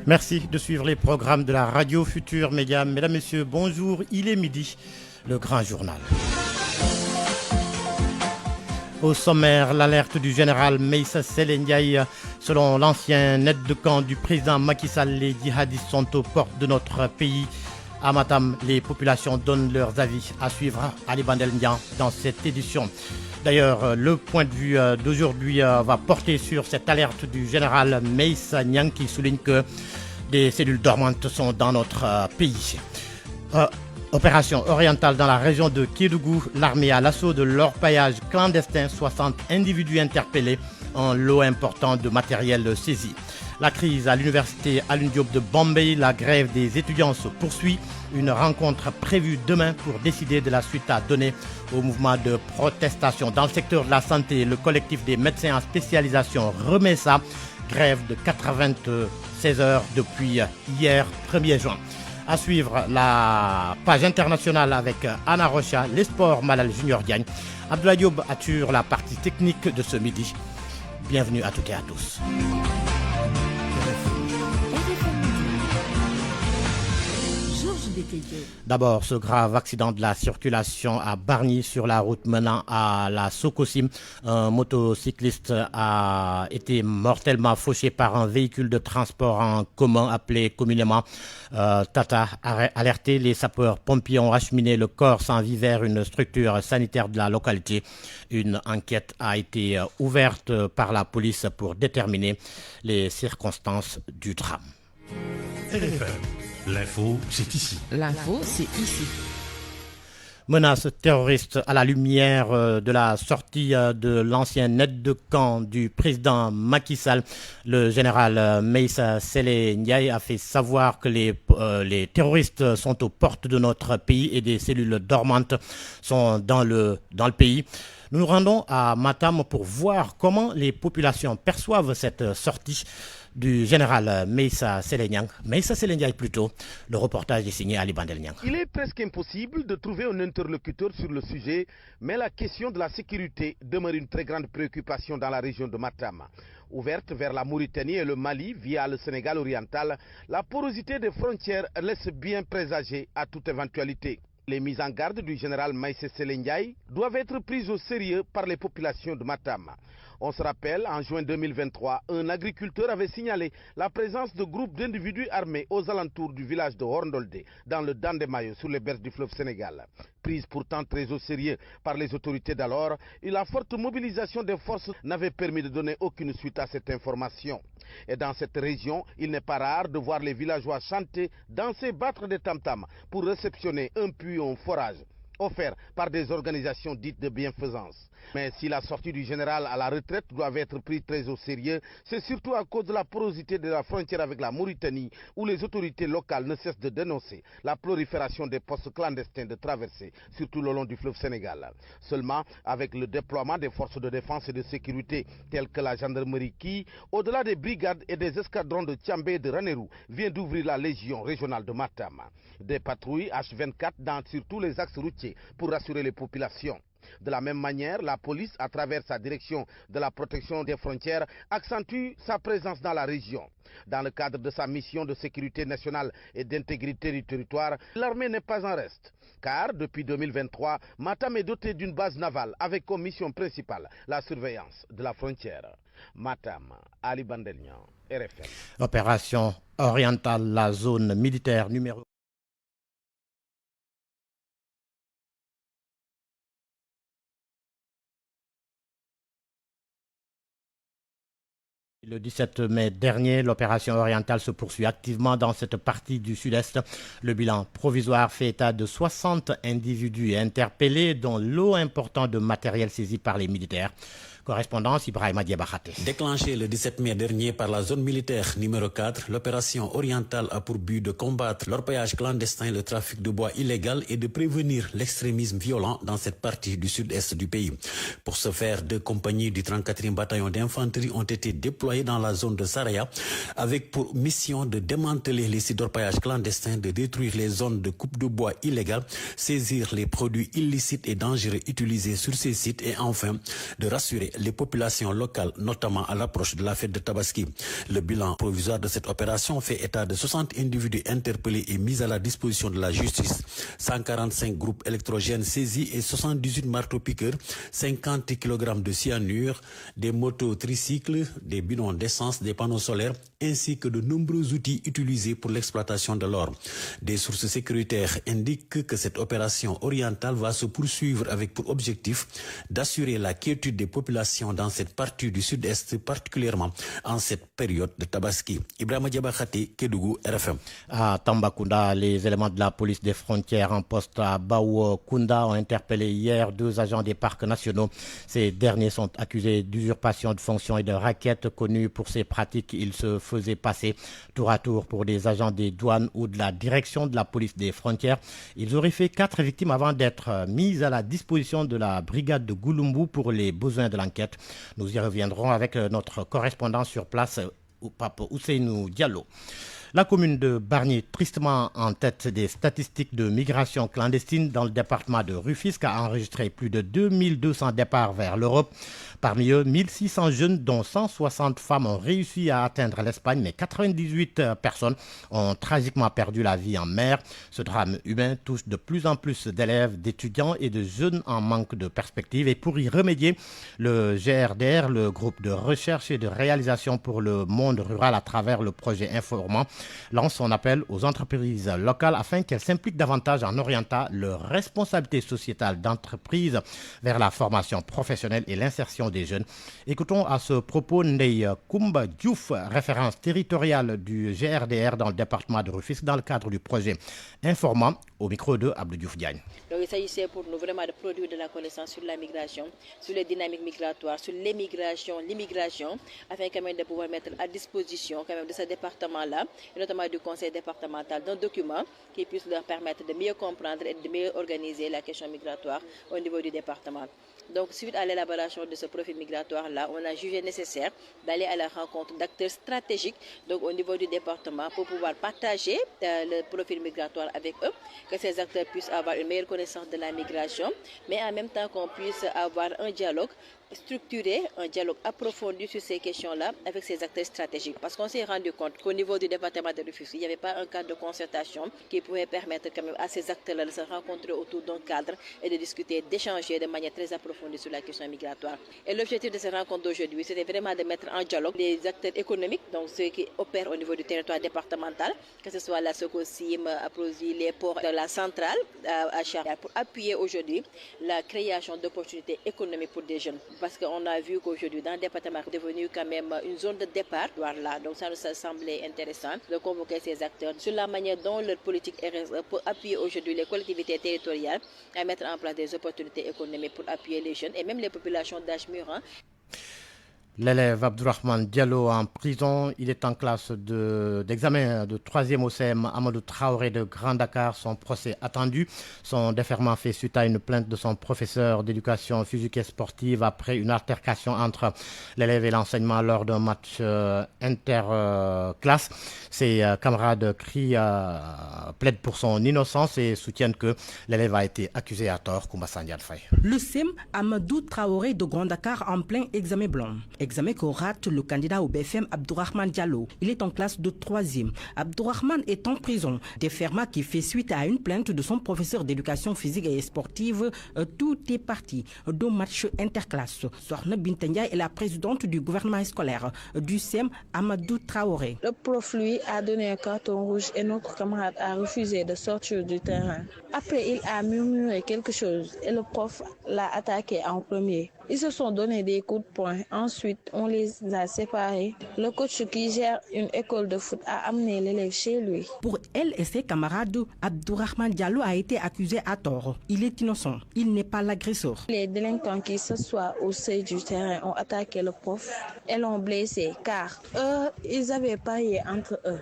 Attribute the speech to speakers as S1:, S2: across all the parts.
S1: Merci de suivre les programmes de la radio Futur Média. Mesdames, Messieurs, bonjour, il est midi, le grand journal. Au sommaire, l'alerte du général Meïssa Sélé Ndiaye. Selon l'ancien aide de camp du président Macky Sall, les djihadistes sont aux portes de notre pays. À Matam, les populations donnent leurs avis à suivre Ali Bandel Niang dans cette édition. D'ailleurs, le point de vue d'aujourd'hui va porter sur cette alerte du général Meïssa Niang qui souligne que des cellules dormantes sont dans notre pays. Opération orientale dans la région de Kédougou, l'armée à l'assaut de l'orpaillage clandestin, 60 individus interpellés, un lot important de matériel saisi. La crise à l'université Alioune Diop de Bombay, la grève des étudiants se poursuit. Une rencontre prévue demain pour décider de la suite à donner au mouvement de protestation. Dans le secteur de la santé, le collectif des médecins en spécialisation remet ça. Grève de 96 heures depuis hier 1er juin. À suivre la page internationale avec Anna Rocha, les sports Malal Junior Diagne. Abdoulaye Diop assure la partie technique de ce midi. Bienvenue à toutes et à tous. D'abord, ce grave accident de la circulation à Bargny sur la route menant à la Sococim. Un motocycliste a été mortellement fauché par un véhicule de transport en commun appelé communément Tata. Alerté, les sapeurs-pompiers ont acheminé le corps sans vie vers une structure sanitaire de la localité. Une enquête a été ouverte par la police pour déterminer les circonstances du drame.
S2: L'info, c'est ici.
S3: L'info, c'est ici.
S1: Menace terroriste à la lumière de la sortie de l'ancien aide de camp du président Macky Sall. Le général Meïssa Sélé Ndiaye a fait savoir que les terroristes sont aux portes de notre pays et des cellules dormantes sont dans le pays. Nous nous rendons à Matam pour voir comment les populations perçoivent cette sortie du général Meïssa Sélé Ndiaye plutôt. Le reportage est signé Ali Bandel Niang.
S4: Il est presque impossible de trouver un interlocuteur sur le sujet, mais la question de la sécurité demeure une très grande préoccupation dans la région de Matam. Ouverte vers la Mauritanie et le Mali via le Sénégal oriental, la porosité des frontières laisse bien présager à toute éventualité. Les mises en garde du général Meïssa Sélé Ndiaye doivent être prises au sérieux par les populations de Matam. On se rappelle, en juin 2023, un agriculteur avait signalé la présence de groupes d'individus armés aux alentours du village de Horndolde, dans le Dandemayo, sur les berges du fleuve Sénégal. Prise pourtant très au sérieux par les autorités d'alors, et la forte mobilisation des forces n'avait permis de donner aucune suite à cette information. Et dans cette région, il n'est pas rare de voir les villageois chanter, danser, battre des tam-tams pour réceptionner un puits ou un forage offert par des organisations dites de bienfaisance. Mais si la sortie du général à la retraite doit être prise très au sérieux, c'est surtout à cause de la porosité de la frontière avec la Mauritanie, où les autorités locales ne cessent de dénoncer la prolifération des postes clandestins de traversée, surtout le long du fleuve Sénégal. Seulement, avec le déploiement des forces de défense et de sécurité, telles que la gendarmerie qui, au-delà des brigades et des escadrons de Tchambé et de Ranérou, vient d'ouvrir la légion régionale de Matam. Des patrouilles H24 dans surtout les axes routiers pour rassurer les populations. De la même manière, la police, à travers sa direction de la protection des frontières, accentue sa présence dans la région. Dans le cadre de sa mission de sécurité nationale et d'intégrité du territoire, l'armée n'est pas en reste. Car depuis 2023, Matam est doté d'une base navale avec comme mission principale la surveillance de la frontière. Matam, Ali Bandel Niang, RFM.
S1: Opération orientale, la zone militaire numéro Le 17 mai dernier, l'opération orientale se poursuit activement dans cette partie du sud-est. Le bilan provisoire fait état de 60 individus interpellés, dont lot important de matériel saisi par les militaires. Correspondance Ibrahima Diabakhate.
S5: Déclenchée le 17 mai dernier par la zone militaire numéro 4, l'opération orientale a pour but de combattre l'orpaillage clandestin, le trafic de bois illégal et de prévenir l'extrémisme violent dans cette partie du sud-est du pays. Pour ce faire, 2 compagnies du 34e bataillon d'infanterie ont été déployées dans la zone de Saraya avec pour mission de démanteler les sites d'orpaillage clandestin, de détruire les zones de coupe de bois illégales, saisir les produits illicites et dangereux utilisés sur ces sites et enfin de rassurer les populations locales, notamment à l'approche de la fête de Tabaski. Le bilan provisoire de cette opération fait état de 60 individus interpellés et mis à la disposition de la justice, 145 groupes électrogènes saisis et 78 marteaux-piqueurs, 50 kg de cyanure, des motos tricycles, des bidons d'essence, des panneaux solaires, ainsi que de nombreux outils utilisés pour l'exploitation de l'or. Des sources sécuritaires indiquent que cette opération orientale va se poursuivre avec pour objectif d'assurer la quiétude des populations dans cette partie du sud-est, particulièrement en cette période de Tabaski. Ibrahima Diabakhate, Kédougou, RFM.
S1: À Tambacounda, les éléments de la police des frontières en poste à Baokounda ont interpellé hier 2 agents des parcs nationaux. Ces derniers sont accusés d'usurpation de fonctions et de raquettes. Connus pour ces pratiques, ils se faisaient passer tour à tour pour des agents des douanes ou de la direction de la police des frontières. Ils auraient fait 4 victimes avant d'être mis à la disposition de la brigade de Gouloumbou pour les besoins de l'enquête. Nous y reviendrons avec notre correspondant sur place, Pape Ousseinou Diallo. La commune de Bargny, tristement en tête des statistiques de migration clandestine dans le département de Rufisque, a enregistré plus de 2200 départs vers l'Europe. Parmi eux, 1600 jeunes, dont 160 femmes, ont réussi à atteindre l'Espagne, mais 98 personnes ont tragiquement perdu la vie en mer. Ce drame humain touche de plus en plus d'élèves, d'étudiants et de jeunes en manque de perspective. Et pour y remédier, le GRDR, le groupe de recherche et de réalisation pour le monde rural à travers le projet Informant, lance son appel aux entreprises locales afin qu'elles s'impliquent davantage en orientant leur responsabilité sociétale d'entreprise vers la formation professionnelle et l'insertion des jeunes. Écoutons à ce propos Ndeye Koumba Diouf, référence territoriale du GRDR dans le département de Rufisque dans le cadre du projet Informant, au micro de Abdou Diouf Diagne.
S2: Donc il s'agissait pour nous vraiment de produire de la connaissance sur la migration, sur les dynamiques migratoires, sur l'immigration, afin quand même de pouvoir mettre à disposition quand même de ce département-là, et notamment du conseil départemental, d'un document qui puisse leur permettre de mieux comprendre et de mieux organiser la question migratoire au niveau du département. Donc, suite à l'élaboration de ce profil migratoire-là, on a jugé nécessaire d'aller à la rencontre d'acteurs stratégiques donc au niveau du département pour pouvoir partager le profil migratoire avec eux, que ces acteurs puissent avoir une meilleure connaissance de la migration, mais en même temps qu'on puisse avoir un dialogue structuré, un dialogue approfondi sur ces questions-là avec ces acteurs stratégiques. Parce qu'on s'est rendu compte qu'au niveau du département de Rufisque, il n'y avait pas un cadre de concertation qui pouvait permettre quand même à ces acteurs-là de se rencontrer autour d'un cadre et de discuter, d'échanger de manière très approfondie sur la question migratoire. Et l'objectif de ces rencontres d'aujourd'hui, c'était vraiment de mettre en dialogue les acteurs économiques, donc ceux qui opèrent au niveau du territoire départemental, que ce soit la Socosim, Aprosi, les ports de la centrale à Chariat, pour appuyer aujourd'hui la création d'opportunités économiques pour des jeunes. Parce qu'on a vu qu'aujourd'hui, dans le département, c'est devenu quand même une zone de départ. Voilà. Donc ça nous a semblé intéressant de convoquer ces acteurs sur la manière dont leur politique RSE pour appuyer aujourd'hui les collectivités territoriales à mettre en place des opportunités économiques pour appuyer les jeunes et même les populations d'âge mûr.
S1: L'élève Abdourahmane Diallo en prison, il est en classe d'examen de 3e au CM Amadou Traoré de Grand Dakar. Son procès attendu. Son déferment fait suite à une plainte de son professeur d'éducation physique et sportive après une altercation entre l'élève et l'enseignement lors d'un match interclasse. Ses camarades plaident pour son innocence et soutiennent que l'élève a été accusé à tort. Koumba Sandial Faye.
S3: Le CM Amadou Traoré de Grand Dakar en plein examen blanc. Examen que rate le candidat au BFM Abdourahmane Diallo. Il est en classe de 3e. Abdourahmane est en prison. Déferment qui fait suite à une plainte de son professeur d'éducation physique et sportive. Tout est parti d'un match interclasse. Sohna Bintania est la présidente du gouvernement scolaire du CEM Amadou Traoré.
S6: Le prof lui a donné un carton rouge et notre camarade a refusé de sortir du terrain. Après, il a murmuré quelque chose et le prof l'a attaqué en premier. Ils se sont donné des coups de poing. Ensuite, on les a séparés. Le coach qui gère une école de foot a amené l'élève chez lui.
S3: Pour elle et ses camarades, Abdourahmane Diallo a été accusé à tort. Il est innocent. Il n'est pas l'agresseur.
S6: Les délinquants qui s'assoient au seuil du terrain ont attaqué le prof et l'ont blessé car eux, ils avaient parié entre eux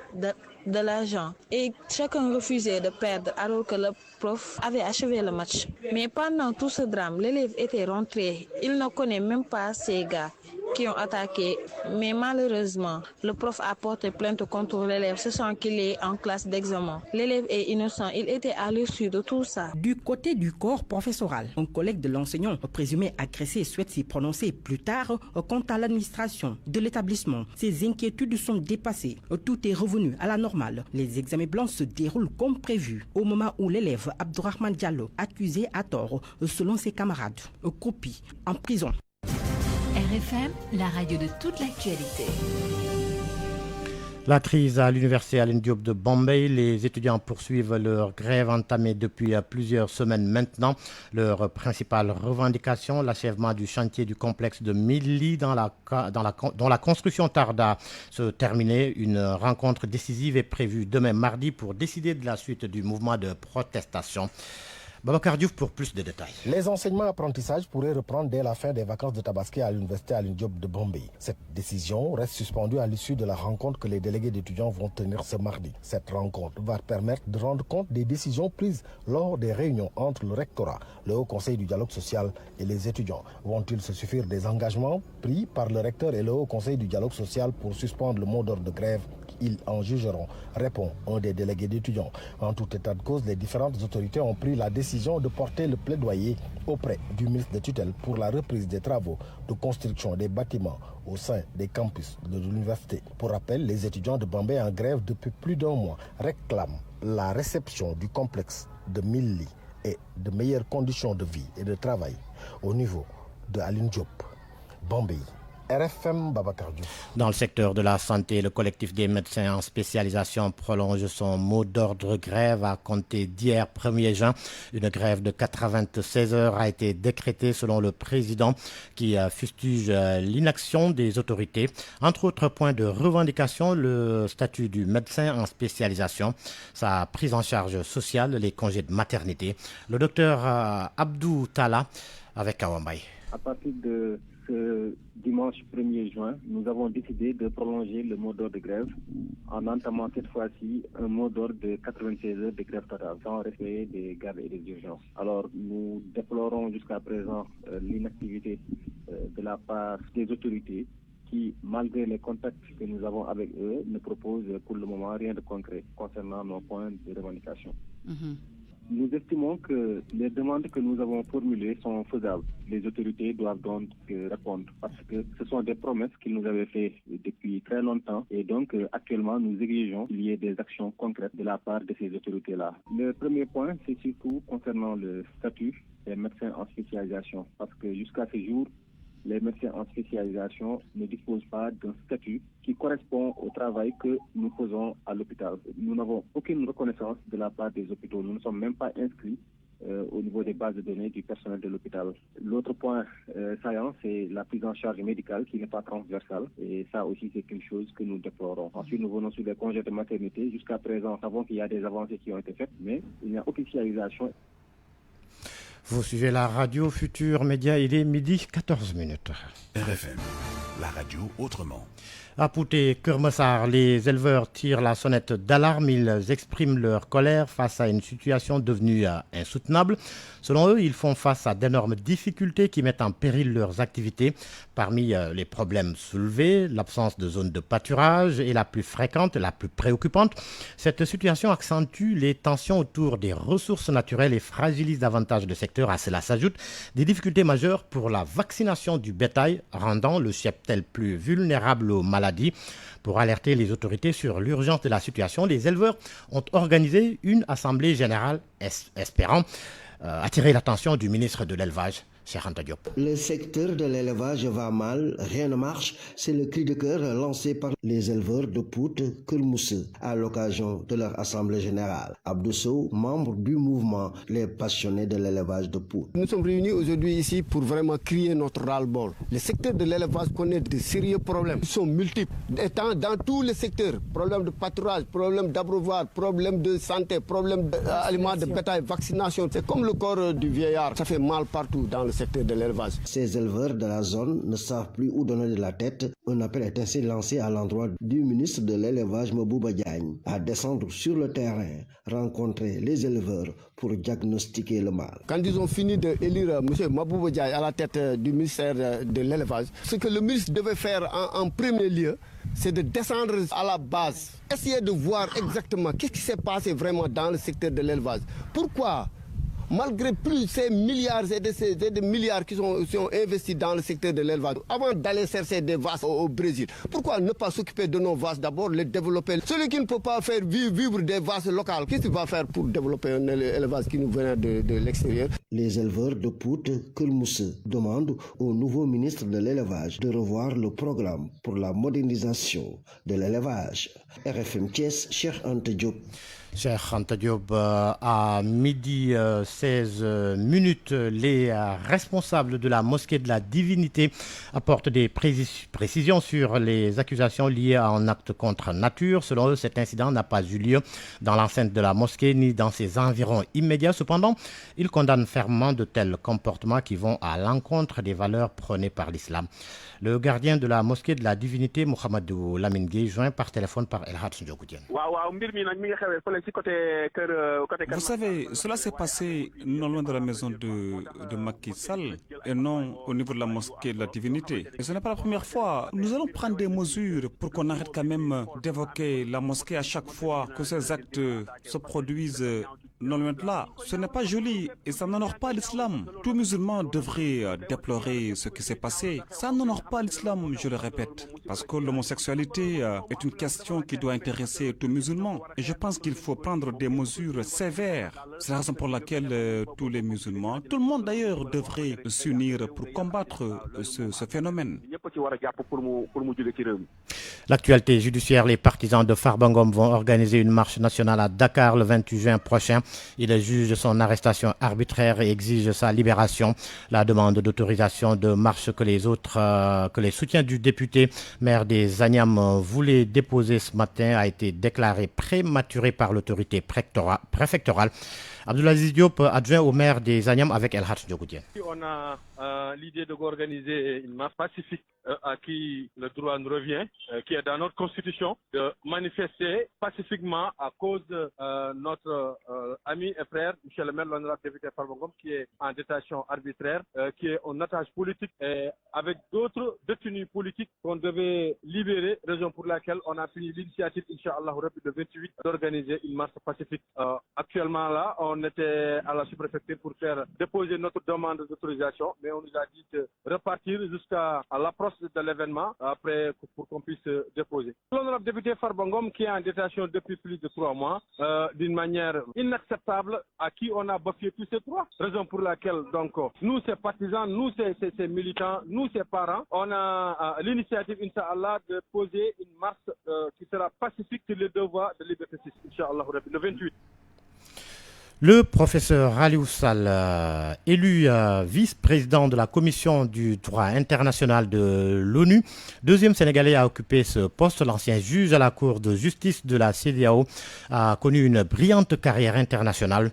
S6: de l'argent et chacun refusait de perdre alors que le prof avait achevé le match. Mais pendant tout ce drame, l'élève était rentré. Il ne connaît même pas ces gars. qui ont attaqué. Mais malheureusement, le prof a porté plainte contre l'élève, sachant qu'il est en classe d'examen. L'élève est innocent, il était à l'issue de tout ça.
S3: Du côté du corps professoral, un collègue de l'enseignant présumé agressé souhaite s'y prononcer plus tard quant à l'administration de l'établissement. Ses inquiétudes sont dépassées. Tout est revenu à la normale. Les examens blancs se déroulent comme prévu. Au moment où l'élève Abdourahmane Diallo, accusé à tort selon ses camarades, copie en prison.
S7: RFM, la radio de toute l'actualité.
S1: La crise à l'université Alioune Diop de Bombay, les étudiants poursuivent leur grève entamée depuis plusieurs semaines maintenant. Leur principale revendication, l'achèvement du chantier du complexe de 1000 lits dont la construction tarde à se terminer. Une rencontre décisive est prévue demain mardi pour décider de la suite du mouvement de protestation. Babacar Diouf pour plus de détails.
S8: Les enseignements-apprentissages pourraient reprendre dès la fin des vacances de Tabaski à l'université Alioune Diop de Bombay. Cette décision reste suspendue à l'issue de la rencontre que les délégués d'étudiants vont tenir ce mardi. Cette rencontre va permettre de rendre compte des décisions prises lors des réunions entre le rectorat, le Haut Conseil du dialogue social et les étudiants. Vont-ils se suffire des engagements pris par le recteur et le Haut Conseil du dialogue social pour suspendre le mot d'ordre de grève? Ils en jugeront, répond un des délégués d'étudiants. En tout état de cause, les différentes autorités ont pris la décision de porter le plaidoyer auprès du ministre de tutelle pour la reprise des travaux de construction des bâtiments au sein des campus de l'université. Pour rappel, les étudiants de Bombay en grève depuis plus d'un mois réclament la réception du complexe de 1000 lits et de meilleures conditions de vie et de travail au niveau de Alioune Diop, Bombay. RFM Babacar Diouf.
S1: Dans le secteur de la santé, le collectif des médecins en spécialisation prolonge son mot d'ordre grève à compter d'hier 1er juin. Une grève de 96 heures a été décrétée selon le président qui fustige l'inaction des autorités. Entre autres points de revendication, le statut du médecin en spécialisation, sa prise en charge sociale, les congés de maternité. Le docteur Abdou Tala avec Kawambay.
S9: À partir de ce dimanche 1er juin, nous avons décidé de prolonger le mot d'ordre de grève en entamant cette fois-ci un mot d'ordre de 96 heures de grève totale, sans respect des gardes et des urgences. Alors, nous déplorons jusqu'à présent l'inactivité de la part des autorités qui, malgré les contacts que nous avons avec eux, ne proposent pour le moment rien de concret concernant nos points de revendication. Nous estimons que les demandes que nous avons formulées sont faisables. Les autorités doivent donc répondre parce que ce sont des promesses qu'ils nous avaient faites depuis très longtemps et donc actuellement nous exigeons qu'il y ait des actions concrètes de la part de ces autorités-là. Le premier point, c'est surtout concernant le statut des médecins en spécialisation parce que jusqu'à ce jour, les médecins en spécialisation ne disposent pas d'un statut qui correspond au travail que nous faisons à l'hôpital. Nous n'avons aucune reconnaissance de la part des hôpitaux. Nous ne sommes même pas inscrits au niveau des bases de données du personnel de l'hôpital. L'autre point saillant, c'est la prise en charge médicale qui n'est pas transversale. Et ça aussi, c'est quelque chose que nous déplorons. Ensuite, nous venons sur les congés de maternité. Jusqu'à présent, nous savons qu'il y a des avancées qui ont été faites, mais il n'y a officialisation.
S1: Vous suivez la radio Futur Média, il est midi 14 minutes.
S10: RFM, la radio autrement.
S1: À Pouté, Kermassar, les éleveurs tirent la sonnette d'alarme. Ils expriment leur colère face à une situation devenue insoutenable. Selon eux, ils font face à d'énormes difficultés qui mettent en péril leurs activités. Parmi les problèmes soulevés, l'absence de zones de pâturage est la plus fréquente, la plus préoccupante. Cette situation accentue les tensions autour des ressources naturelles et fragilise davantage le secteur. À cela s'ajoutent des difficultés majeures pour la vaccination du bétail, rendant le cheptel plus vulnérable aux maladies. Pour alerter les autorités sur l'urgence de la situation, les éleveurs ont organisé une assemblée générale espérant attirer l'attention du ministre de l'Élevage, Cheikh Anta Diop.
S11: Le secteur de l'élevage va mal, rien ne marche. C'est le cri de cœur lancé par les éleveurs de Pout Kermousse à l'occasion de leur assemblée générale. Abdou Sow, membre du mouvement Les Passionnés de l'élevage de Pout.
S12: Nous sommes réunis aujourd'hui ici pour vraiment crier notre ras-le-bol. Le secteur de l'élevage connaît de sérieux problèmes. Ils sont multiples, étant dans tous les secteurs. Problèmes de pâturage, problèmes d'abreuvoir, problèmes de santé, problèmes d'aliments de bétail, vaccination. C'est comme le corps du vieillard. Ça fait mal partout dans le secteur de l'élevage.
S11: Ces éleveurs de la zone ne savent plus où donner de la tête. Un appel est ainsi lancé à l'endroit du ministre de l'élevage Mabouba Diagne à descendre sur le terrain, rencontrer les éleveurs pour diagnostiquer le mal.
S12: Quand ils ont fini d'élire M. Mabouba Diagne à la tête du ministère de l'élevage, ce que le ministre devait faire en premier lieu, c'est de descendre à la base, essayer de voir exactement qu'est-ce qui s'est passé vraiment dans le secteur de l'élevage. Pourquoi, malgré plus ces milliards et des milliards qui sont investis dans le secteur de l'élevage, avant d'aller chercher des vaches au Brésil, pourquoi ne pas s'occuper de nos vaches d'abord, les développer? Celui qui ne peut pas faire vivre des vaches locales, qu'est-ce qu'il va faire pour développer un élevage qui nous vient de l'extérieur?
S11: Les éleveurs de Pout Kermousse demandent au nouveau ministre de l'élevage de revoir le programme pour la modernisation de l'élevage. RFM Thiès, Cheikh Anta Diop.
S1: Cheikh Anta Diop, à midi 16 minutes, les responsables de la mosquée de la Divinité apportent des précisions sur les accusations liées à un acte contre nature. Selon eux, cet incident n'a pas eu lieu dans l'enceinte de la mosquée ni dans ses environs immédiats. Cependant, ils condamnent fermement de tels comportements qui vont à l'encontre des valeurs prônées par l'islam. Le gardien de la mosquée de la Divinité, Mohamedou Lamine Gueye, joint par téléphone par El Hadj Ndiogou.
S13: Vous savez, cela s'est passé non loin de la maison de Macky Sall et non au niveau de la mosquée de la Divinité. Et ce n'est pas la première fois. Nous allons prendre des mesures pour qu'on arrête quand même d'évoquer la mosquée à chaque fois que ces actes se produisent non loin de là. Ce n'est pas joli et ça n'honore pas l'islam. Tout musulman devrait déplorer ce qui s'est passé. Ça n'honore pas l'islam, je le répète. Parce que l'homosexualité est une question qui doit intéresser tout musulman. Et je pense qu'il faut prendre des mesures sévères. C'est la raison pour laquelle tous les musulmans, tout le monde d'ailleurs, devrait s'unir pour combattre ce phénomène.
S1: L'actualité judiciaire, les partisans de Farba Ngom vont organiser une marche nationale à Dakar le 28 juin prochain. Il juge son arrestation arbitraire et exige sa libération. La demande d'autorisation de marche que les soutiens du député maire des Agnam voulaient déposer ce matin a été déclarée prématurée par l'autorité préfectorale. Abdoulaziz Diop, adjoint au maire des Agnam avec El Hadj Ndiogou.
S14: On a l'idée d'organiser une marche pacifique à qui le droit nous revient, qui est dans notre constitution, de manifester pacifiquement à cause de notre ami et frère, Michel le maire, l'honorable député Farba Ngom, qui est en détention arbitraire, qui est en otage politique, et avec d'autres détenus politiques qu'on devait libérer, raison pour laquelle on a pris l'initiative, Inch'Allah, le 28, d'organiser une marche pacifique. Actuellement là, on était à la sous-préfecture pour faire déposer notre demande d'autorisation, mais on nous a dit de repartir jusqu'à l'approche de l'événement après pour qu'on puisse déposer. L'honorable député Farba Ngom qui est en détention depuis plus de 3 mois d'une manière inacceptable, à qui on a bafoué tous ces droits. Raison pour laquelle donc nous ces partisans, nous ces militants, nous ces parents, on a l'initiative Inch'Allah de poser une marche qui sera pacifique sur les devoirs de liberté, Inch'Allah, le 28.
S1: Le professeur Aliou Sall, élu vice-président de la commission du droit international de l'ONU, deuxième Sénégalais à occuper ce poste, l'ancien juge à la Cour de justice de la CEDEAO, a connu une brillante carrière internationale.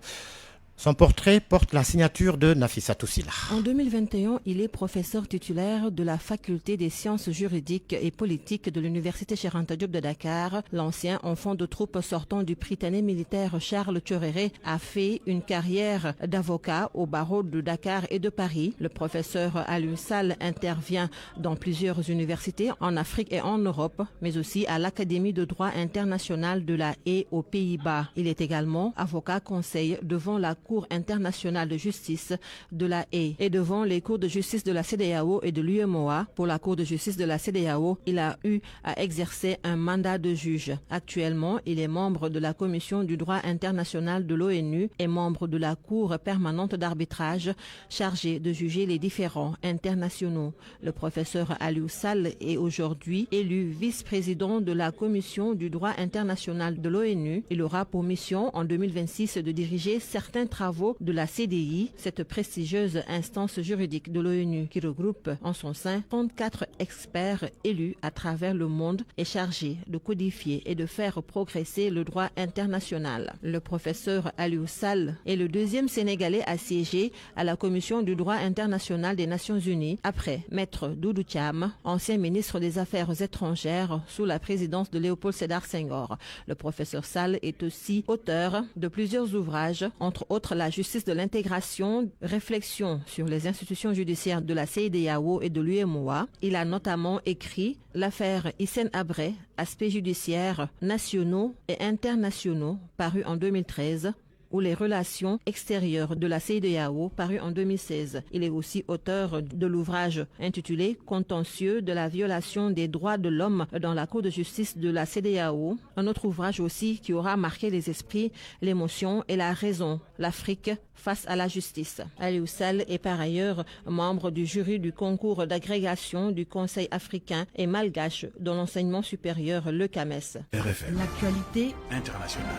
S1: Son portrait porte la signature de Nafissatou Sila.
S3: En 2021, il est professeur titulaire de la faculté des sciences juridiques et politiques de l'université Cheikh Anta Diop de Dakar. L'ancien enfant de troupe sortant du Prytanée militaire Charles Thioréré a fait une carrière d'avocat au barreau de Dakar et de Paris. Le professeur Aliou Sall intervient dans plusieurs universités en Afrique et en Europe, mais aussi à l'Académie de droit international de la Haye aux Pays-Bas. Il est également avocat conseil devant la Cour internationale de justice de la Haye et devant les cours de justice de la CEDEAO et de l'UEMOA. Pour la Cour de justice de la CEDEAO, il a eu à exercer un mandat de juge. Actuellement, il est membre de la Commission du droit international de l'ONU et membre de la Cour permanente d'arbitrage chargée de juger les différends internationaux. Le professeur Aliou Sall est aujourd'hui élu vice-président de la Commission du droit international de l'ONU. Il aura pour mission en 2026 de diriger certains
S15: travaux de la CDI, cette prestigieuse instance juridique de l'ONU qui regroupe en son sein 34 experts élus à travers le monde est chargée de codifier et de faire progresser le droit international. Le professeur Aliou Sall est le deuxième Sénégalais à siéger à la Commission du droit international des Nations Unies après Maître Doudou Thiam, ancien ministre des Affaires étrangères sous la présidence de Léopold Sédar Senghor. Le professeur Sall est aussi auteur de plusieurs ouvrages, entre autres La justice de l'intégration, réflexion sur les institutions judiciaires de la CEDEAO et de l'UEMOA. Il a notamment écrit L'affaire Hissène Habré, aspects judiciaires nationaux et internationaux, paru en 2013, ou les relations extérieures de la CEDEAO, paru en 2016. Il est aussi auteur de l'ouvrage intitulé Contentieux de la violation des droits de l'homme dans la Cour de justice de la CEDEAO, un autre ouvrage aussi qui aura marqué les esprits, l'émotion et la raison, l'Afrique face à la justice. Aliou Sall est par ailleurs membre du jury du concours d'agrégation du Conseil africain et malgache de l'enseignement supérieur, le CAMES.
S10: RFM.
S7: L'actualité
S10: internationale.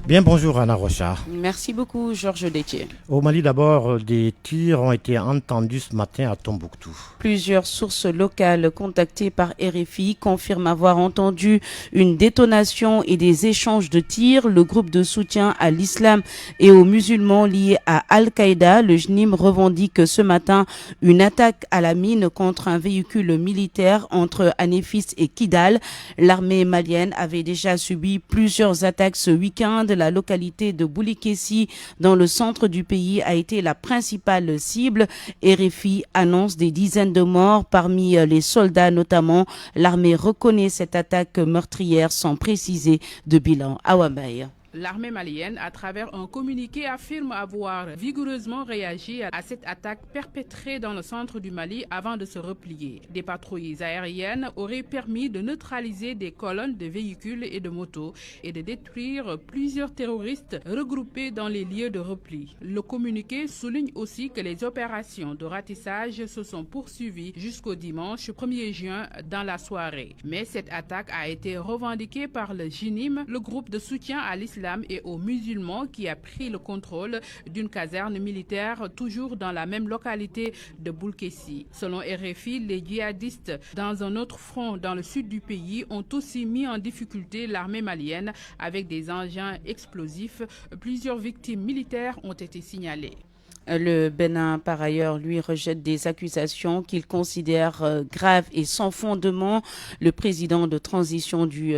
S1: Bien, bonjour Anna Rocha.
S16: Merci beaucoup Georges Détier.
S1: Au Mali d'abord, des tirs ont été entendus ce matin à Tombouctou.
S16: Plusieurs sources locales contactées par RFI confirment avoir entendu une détonation et des échanges de tirs. Le groupe de soutien à l'islam et aux musulmans liés à Al-Qaïda, le JNIM, revendique ce matin une attaque à la mine contre un véhicule militaire entre Anéfis et Kidal. L'armée malienne avait déjà subi plusieurs attaques ce week-end. La localité de Boulikessi, dans le centre du pays, a été la principale cible. RFI annonce des dizaines de morts parmi les soldats notamment. L'armée reconnaît cette attaque meurtrière sans préciser de bilan. Awambaye.
S17: L'armée malienne, à travers un communiqué, affirme avoir vigoureusement réagi à cette attaque perpétrée dans le centre du Mali avant de se replier. Des patrouilles aériennes auraient permis de neutraliser des colonnes de véhicules et de motos et de détruire plusieurs terroristes regroupés dans les lieux de repli. Le communiqué souligne aussi que les opérations de ratissage se sont poursuivies jusqu'au dimanche 1er juin dans la soirée. Mais cette attaque a été revendiquée par le JNIM, le groupe de soutien à l'islam et aux musulmans, qui a pris le contrôle d'une caserne militaire toujours dans la même localité de Boulkessi. Selon RFI, les djihadistes dans un autre front dans le sud du pays ont aussi mis en difficulté l'armée malienne avec des engins explosifs. Plusieurs victimes militaires ont été signalées.
S16: Le Bénin, par ailleurs, lui rejette des accusations qu'il considère graves et sans fondement. Le président de transition du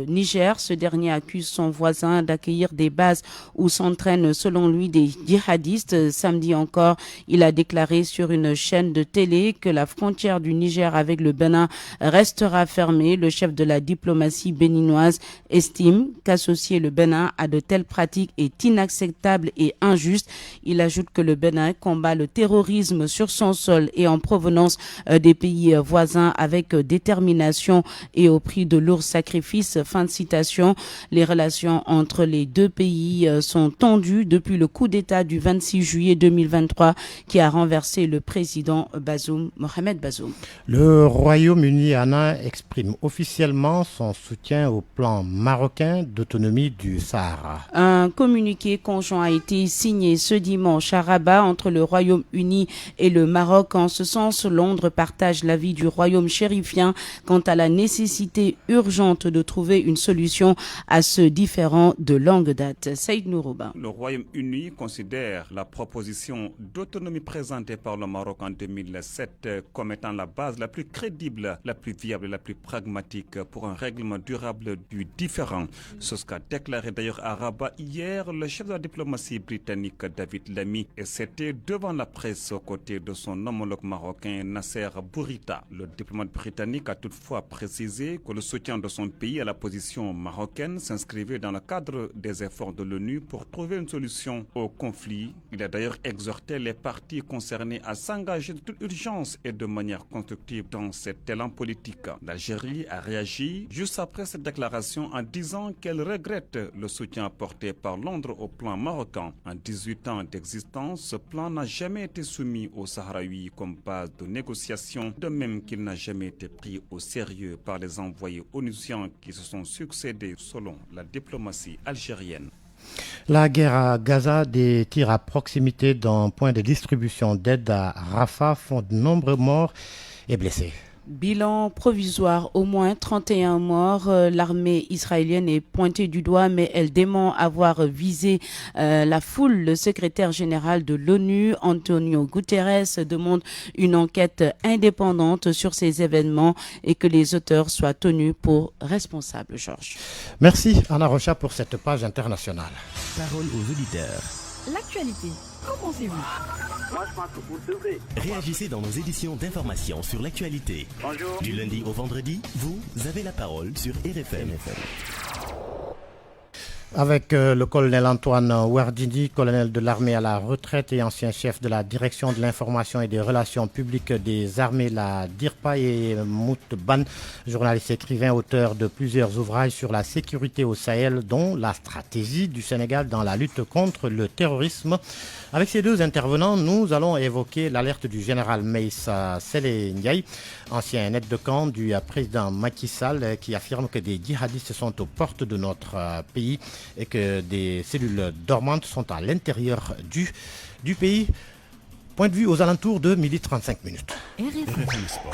S16: Niger, ce dernier accuse son voisin d'accueillir des bases où s'entraînent, selon lui, des djihadistes. Samedi encore, il a déclaré sur une chaîne de télé que la frontière du Niger avec le Bénin restera fermée. Le chef de la diplomatie béninoise estime qu'associer le Bénin à de telles pratiques est inacceptable et injuste. Il ajoute que le Bénin combat le terrorisme sur son sol et en provenance des pays voisins avec détermination et au prix de lourds sacrifices. Fin de citation. Les relations entre les deux pays sont tendues depuis le coup d'État du 26 juillet 2023 qui a renversé le président Mohamed Bazoum.
S1: Le Royaume-Uni, Anna, exprime officiellement son soutien au plan marocain d'autonomie du Sahara.
S16: Un communiqué conjoint a été signé ce dimanche à Rabat entre le Royaume-Uni et le Maroc. En ce sens, Londres partage l'avis du royaume chérifien quant à la nécessité urgente de trouver une solution à ce différend de longue date. Saïd Nourouba.
S13: Le Royaume-Uni considère la proposition d'autonomie présentée par le Maroc en 2007 comme étant la base la plus crédible, la plus viable et la plus pragmatique pour un règlement durable du différend. C'est ce qu'a déclaré d'ailleurs à Rabat hier le chef de la diplomatie britannique David Lammy, et c'était devant la presse aux côtés de son homologue marocain Nasser Bourita. Le diplomate britannique a toutefois précisé que le soutien de son pays à la position marocaine s'inscrivait dans le cadre des efforts de l'ONU pour trouver une solution au conflit. Il a d'ailleurs exhorté les parties concernées à s'engager de toute urgence et de manière constructive dans cet élan politique. L'Algérie a réagi juste après cette déclaration en disant qu'elle regrette le soutien apporté par Londres au plan marocain. En 18 ans d'existence, ce plan n'a jamais été soumis aux Sahraouis comme base de négociation, de même qu'il n'a jamais été pris au sérieux par les envoyés onusiens qui se sont succédés selon la diplomatie algérienne.
S1: La guerre à Gaza, des tirs à proximité d'un point de distribution d'aide à Rafah font de nombreux morts et blessés.
S16: Bilan provisoire, au moins 31 morts. L'armée israélienne est pointée du doigt, mais elle dément avoir visé la foule. Le secrétaire général de l'ONU, Antonio Guterres, demande une enquête indépendante sur ces événements et que les auteurs soient tenus pour responsables. Georges.
S1: Merci Anna Rocha pour cette page internationale.
S18: Parole aux auditeurs.
S7: L'actualité, qu'en pensez-vous?
S19: Moi, je pense que vous devrez.
S18: Réagissez dans nos éditions d'information sur l'actualité.
S19: Bonjour.
S18: Du lundi au vendredi, vous avez la parole sur RFM.
S1: Avec le colonel Antoine Ouardini, colonel de l'armée à la retraite et ancien chef de la direction de l'information et des relations publiques des armées, la DIRPA, et Mout Ban, journaliste écrivain, auteur de plusieurs ouvrages sur la sécurité au Sahel, dont la stratégie du Sénégal dans la lutte contre le terrorisme. Avec ces deux intervenants, nous allons évoquer l'alerte du général Meïssa Sélé Ndiaye, ancien aide de camp du président Macky Sall, qui affirme que des djihadistes sont aux portes de notre pays et que des cellules dormantes sont à l'intérieur du pays. Point de vue aux alentours de 12h35.
S7: RFM
S18: Sport.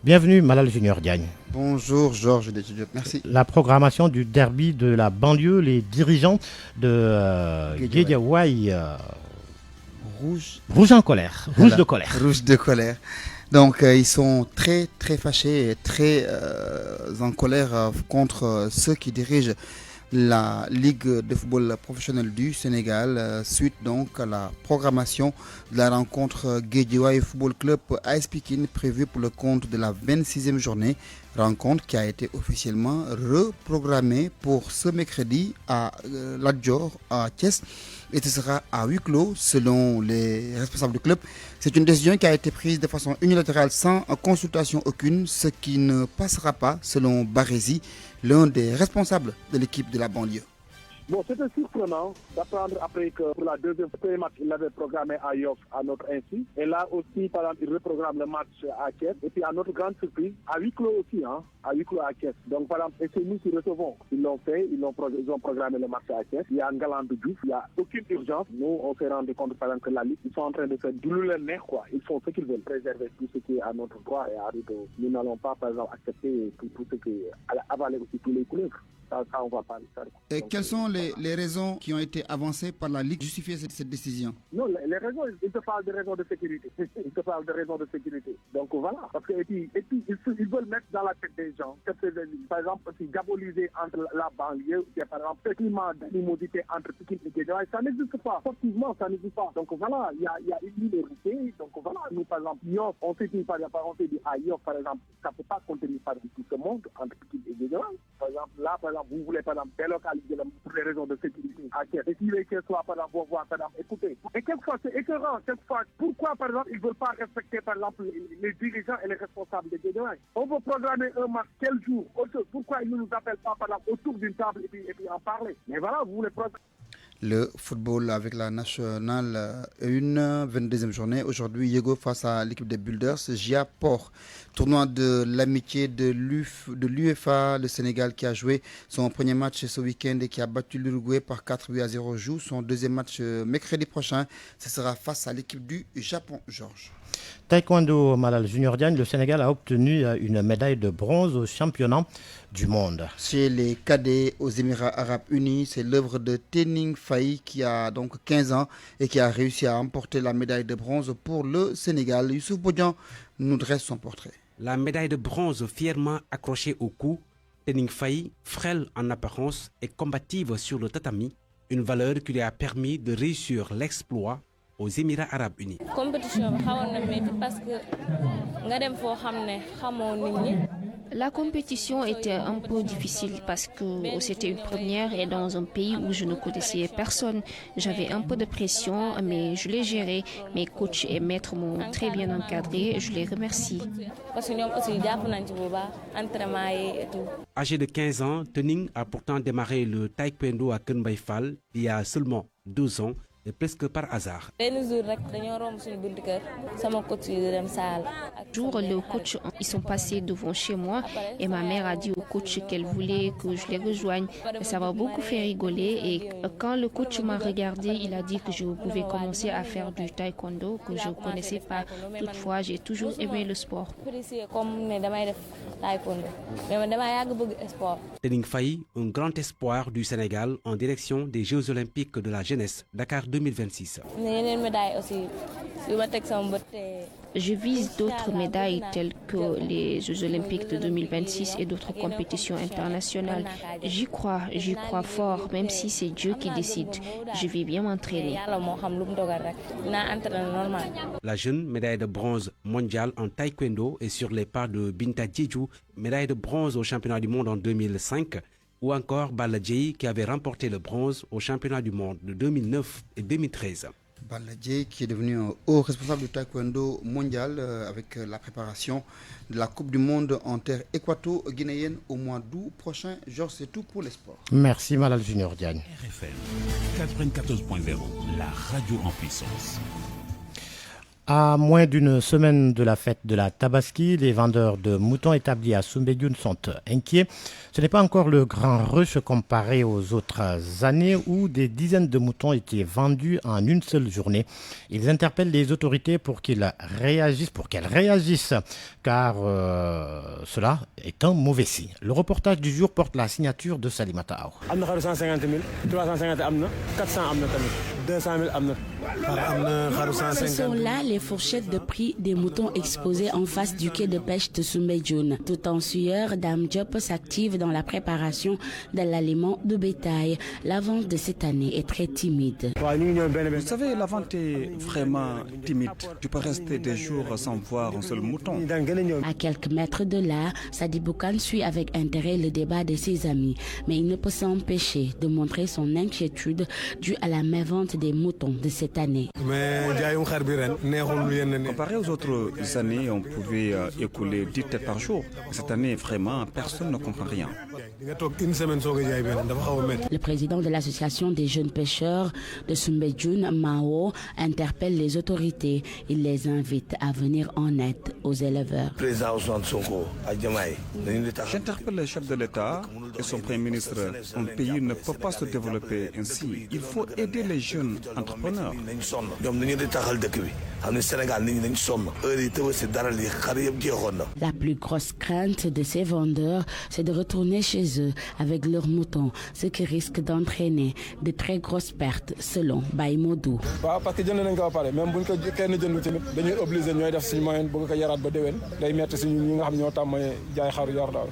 S1: Bienvenue Malal Junior Diagne.
S20: Bonjour Georges Diop, merci.
S1: La programmation du derby de la banlieue, les dirigeants de Guédiawaye rouge en colère, rouge de colère.
S20: Rouge de colère. Donc ils sont très très fâchés et très en colère contre ceux qui dirigent la Ligue de football professionnel du Sénégal suite donc à la programmation de la rencontre Guédiawaye Football Club AS Pikine prévue pour le compte de la 26e journée. Rencontre qui a été officiellement reprogrammée pour ce mercredi à Lat Dior à Thiès et ce sera à huis clos selon les responsables du club. C'est une décision qui a été prise de façon unilatérale sans consultation aucune, ce qui ne passera pas selon Barézy, l'un des responsables de l'équipe de la banlieue.
S21: Bon, c'était surprenant d'apprendre après que pour la deuxième match, il l'avait programmé à Yoff à notre insu. Et là aussi, par exemple, il reprogramme le match à Thiès. Et puis à notre grande surprise, à huis clos aussi, à huis clos à Thiès. Donc par exemple, et c'est nous qui recevons. Ils l'ont fait, ils ont programmé le match à Thiès. Il y a un galant de Diouf, il n'y a aucune urgence. Nous, on s'est rendu compte par exemple que la Ligue, ils sont en train de faire douler le nez, quoi. Ils font ce qu'ils veulent, préserver tout ce qui est à notre droit et à nous. Nous n'allons pas, par exemple, accepter tout ce qui est avaler aussi tous les couleurs. Ça, on va pas le faire.
S20: Et quelles sont les raisons qui ont été avancées par la Ligue justifier cette décision?
S21: Non, les raisons, ils te parlent de raisons de sécurité. Ils te parlent de raisons de sécurité. Donc voilà, parce que et puis ils veulent mettre dans la tête des gens, par exemple, aussi diaboliser entre la banlieue, par exemple, ce climat d'animosité entre Pikine et Guédiawaye, ça n'existe pas. Sportivement, ça n'existe pas. Donc voilà, il y a une minorité. Donc voilà, nous par exemple, Yoff, on s'est dit à Yoff, par exemple, ça ne peut pas contenir par exemple, tout ce monde entre Pikine et Guédiawaye. Par exemple, là, par exemple, vous voulez par exemple délocaliser pour des raisons de sécurité à Thiès. Et si les Thiès soient par exemple, voir par exemple, écoutez. Et quelquefois, c'est écœurant, quelquefois, pourquoi par exemple, ils ne veulent pas respecter par exemple les dirigeants et les responsables de Guédiawaye? On veut programmer un match quel jour? Pourquoi ils ne nous appellent pas par exemple autour d'une table et puis en parler? Mais voilà, vous voulez programmer.
S20: Le football avec la nationale, une 22e journée. Aujourd'hui, Yego face à l'équipe des Builders, GIA Port. Tournoi de l'amitié de l'UEFA, le Sénégal qui a joué son premier match ce week-end et qui a battu l'Uruguay par 4-0, joue son deuxième match mercredi prochain. Ce sera face à l'équipe du Japon, Georges.
S1: Taekwondo Malal Junior Diagne, le Sénégal a obtenu une médaille de bronze au championnat du monde.
S20: Chez les cadets aux Émirats Arabes Unis, c'est l'œuvre de Tening Faye qui a donc 15 ans et qui a réussi à emporter la médaille de bronze pour le Sénégal. Youssouf Bodian nous dresse son portrait.
S22: La médaille de bronze fièrement accrochée au cou, Tening Faye, frêle en apparence et combative sur le tatami, une valeur qui lui a permis de réussir l'exploit aux Émirats Arabes Unis.
S23: La compétition était un peu difficile parce que c'était une première et dans un pays où je ne connaissais personne. J'avais un peu de pression, mais je l'ai géré. Mes coachs et maîtres m'ont très bien encadré. Je les remercie.
S22: Âgé de 15 ans, Tening a pourtant démarré le taekwondo à Kenbaïfal il y a seulement 2 ans. et presque par hasard.
S23: Jour, le coach, ils sont passés devant chez moi et ma mère a dit au coach qu'elle voulait que je les rejoigne. Ça m'a beaucoup fait rigoler et quand le coach m'a regardé, il a dit que je pouvais commencer à faire du taekwondo que je ne connaissais pas. Toutefois, j'ai toujours aimé le sport.
S22: Tening Faye, un grand espoir du Sénégal en direction des Jeux Olympiques de la jeunesse Dakar 2026.
S23: Je vise d'autres médailles telles que les Jeux Olympiques de 2026 et d'autres compétitions internationales. J'y crois fort, même si c'est Dieu qui décide. Je vais bien m'entraîner.
S22: La jeune médaille de bronze mondiale en taekwondo est sur les pas de Binta Diédhiou, médaille de bronze au championnat du monde en 2005, ou encore Balla Dièye qui avait remporté le bronze au championnat du monde de 2009 et 2013.
S20: Balla Dièye qui est devenu un haut responsable du taekwondo mondial avec la préparation de la Coupe du Monde en terre équato-guinéenne au mois d'août prochain. Georges, c'est tout pour les sports.
S1: Merci Malal Junior Diagne.
S10: RFM 94.0, la radio en puissance.
S1: À moins d'une semaine de la fête de la Tabaski, les vendeurs de moutons établis à Soumbédioune sont inquiets. Ce n'est pas encore le grand rush comparé aux autres années où des dizaines de moutons étaient vendus en une seule journée. Ils interpellent les autorités pour qu'elles réagissent, car cela est un mauvais signe. Le reportage du jour porte la signature de Salimata Aw.
S2: 150 000, 350 000, 400 000, 200 000.
S4: Ce sont là les fourchettes de prix des moutons exposés en face du quai de pêche de Soumbédioune. Tout en sueur, Dame Diop s'active dans la préparation de l'aliment de bétail. La vente de cette année est très timide.
S13: Vous savez, la vente est vraiment timide. Tu peux rester des jours sans voir un seul mouton.
S4: À quelques mètres de là, Sadi Boukan suit avec intérêt le débat de ses amis. Mais il ne peut s'empêcher de montrer son inquiétude due à la mévente des moutons de cette année.
S13: Comparé aux autres années, on pouvait écouler 10 têtes par jour. Cette année, vraiment, personne ne comprend rien.
S4: Le président de l'association des jeunes pêcheurs de Soumbédioune, Mao, interpelle les autorités. Il les invite à venir en aide aux éleveurs.
S13: J'interpelle le chef de l'État et son Premier ministre. Un pays ne peut pas se développer ainsi. Il faut aider les jeunes entrepreneurs.
S4: La plus grosse crainte de ces vendeurs, c'est de retourner chez eux avec leurs moutons, ce qui risque d'entraîner de très grosses pertes, selon Baye Modou.
S2: Parce que même si quelqu'un est obligé de faire des moyens pour que yarat ba déwén day metti ci ñi nga xam ñoo tam jaay xaru yar daal.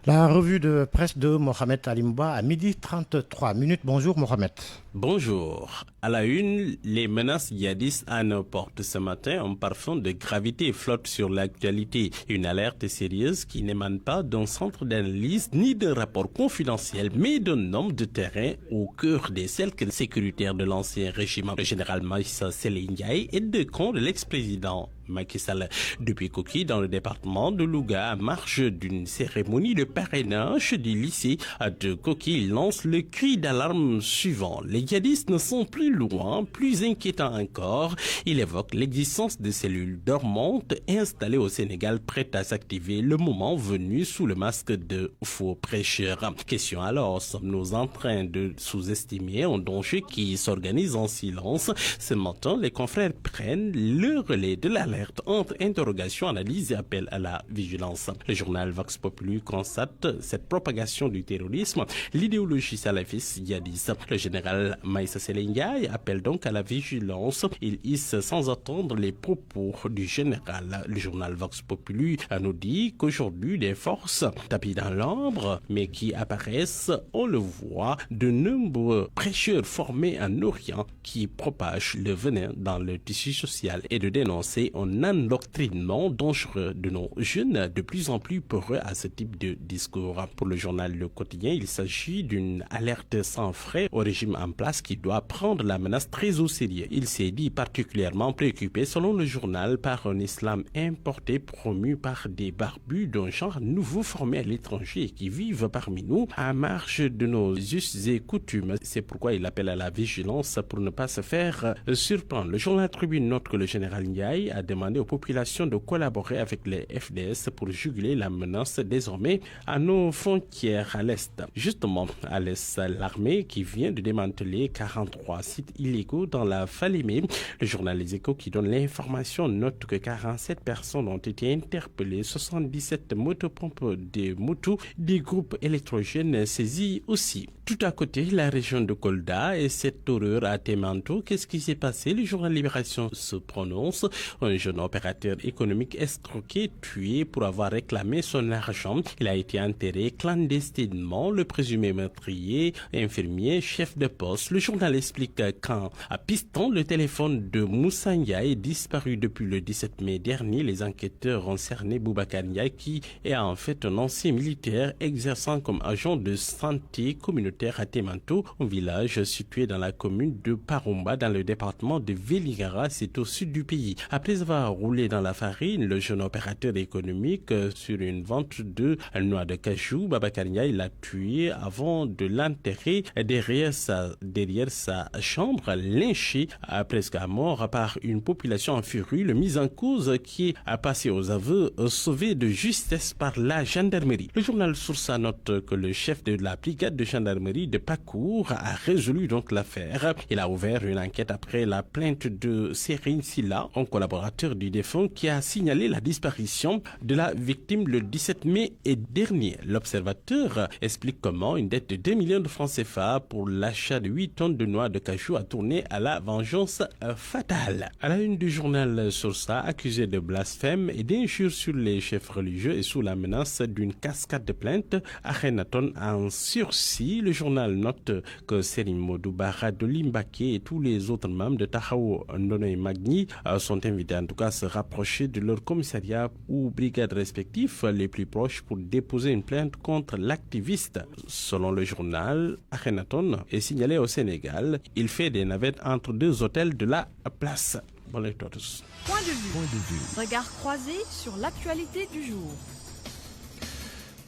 S1: La revue de presse de Mohamed Alimba à 12h33. Bonjour Mohamed.
S5: Bonjour. À la une, les menaces djihadistes à nos portes ce matin, un parfum de gravité flotte sur l'actualité. Une alerte sérieuse qui n'émane pas d'un centre d'analyse ni d'un rapport confidentiel, mais d'un homme de terrain au cœur des cercles sécuritaires de l'ancien régime. Le général Maïssa Ndiaye est de camp de l'ex-président Macky Sall. Depuis Koki, dans le département de Louga, à marge d'une cérémonie de parrainage du lycée de Koki, il lance le cri d'alarme suivant. Les djihadistes ne sont plus loin, plus inquiétant encore. Il évoque l'existence de cellules dormantes installées au Sénégal prêtes à s'activer le moment venu sous le masque de faux prêcheurs. Question alors, sommes-nous en train de sous-estimer un danger qui s'organise en silence? Ce matin, les confrères prennent le relais de l'alerte entre interrogation, analyse et appel à la vigilance. Le journal Vox Populi constate cette propagation du terrorisme, l'idéologie salafiste djihadiste. Le général Maïssa Ndiaye appelle donc à la vigilance. Il hisse sans attendre les propos du général. Le journal Vox Populi nous dit qu'aujourd'hui des forces tapis dans l'ombre, mais qui apparaissent, on le voit, de nombreux prêcheurs formés en Orient qui propagent le venin dans le tissu social et de dénoncer un endoctrinement dangereux de nos jeunes de plus en plus peureux à ce type de discours. Pour le journal Le Quotidien, il s'agit d'une alerte sans frais au régime en place qui doit prendre la menace très au sérieux. Il s'est dit particulièrement préoccupé, selon le journal, par un islam importé promu par des barbus d'un genre nouveau formé à l'étranger et qui vivent parmi nous à marge de nos us et coutumes. C'est pourquoi il appelle à la vigilance pour ne pas se faire surprendre. Le journal Tribune note que le général Ndiaye a demandé aux populations de collaborer avec les FDS pour juguler la menace désormais à nos frontières à l'Est. Justement, à l'Est, l'armée qui vient de démanteler 43 sites illégaux dans la Falémé. Le journal Les Échos qui donne l'information note que 47 personnes ont été interpellées, 77 motopompes des motos, des groupes électrogènes saisis aussi. Tout à côté, la région de Kolda et cette horreur à Temanto. Qu'est-ce qui s'est passé? Le journal Libération se prononce. Un jeune opérateur économique escroqué, tué pour avoir réclamé son argent. Il a été enterré clandestinement. Le présumé meurtrier, infirmier, chef de poste. Le journal explique qu'en pistant le téléphone de Moussa Ndiaye, disparu depuis le 17 mai dernier, les enquêteurs ont cerné Boubacar Ndiaye qui est en fait un ancien militaire exerçant comme agent de santé communautaire à Temanto, un village situé dans la commune de Parumba dans le département de Vélingara, c'est au sud du pays. Après avoir roulé dans la farine, le jeune opérateur économique sur une vente de noix de cajou, Boubacar Ndiaye l'a tué avant de l'enterrer derrière sa chambre, lynché presque à mort par une population en furie. Le mis en cause qui a passé aux aveux sauvé de justesse par la gendarmerie. Le journal Source note que le chef de la brigade de gendarmerie de Pakour a résolu donc l'affaire. Il a ouvert une enquête après la plainte de Serine Silla, un collaborateur du défunt qui a signalé la disparition de la victime le 17 mai dernier. L'observateur explique comment une dette de 2 millions de francs CFA pour l'achat de 8 tonnes de noix de cajou a tourné à la vengeance fatale. À la une du journal Source, accusé de blasphème et d'injures sur les chefs religieux et sous la menace d'une cascade de plaintes, Akhenaton en sursis. Le journal note que Serigne Modou Bara Dolly Mbacké et tous les autres membres de Taxawu Ndonoye Magny sont invités en tout cas à se rapprocher de leur commissariat ou brigade respectifs les plus proches pour déposer une plainte contre l'activiste. Selon le journal, Akhenaton est signalé au Sénégal. Il fait des navettes entre deux hôtels de la place. Bonne lecture à tous.
S6: Point de vue. Regard croisé sur l'actualité du jour.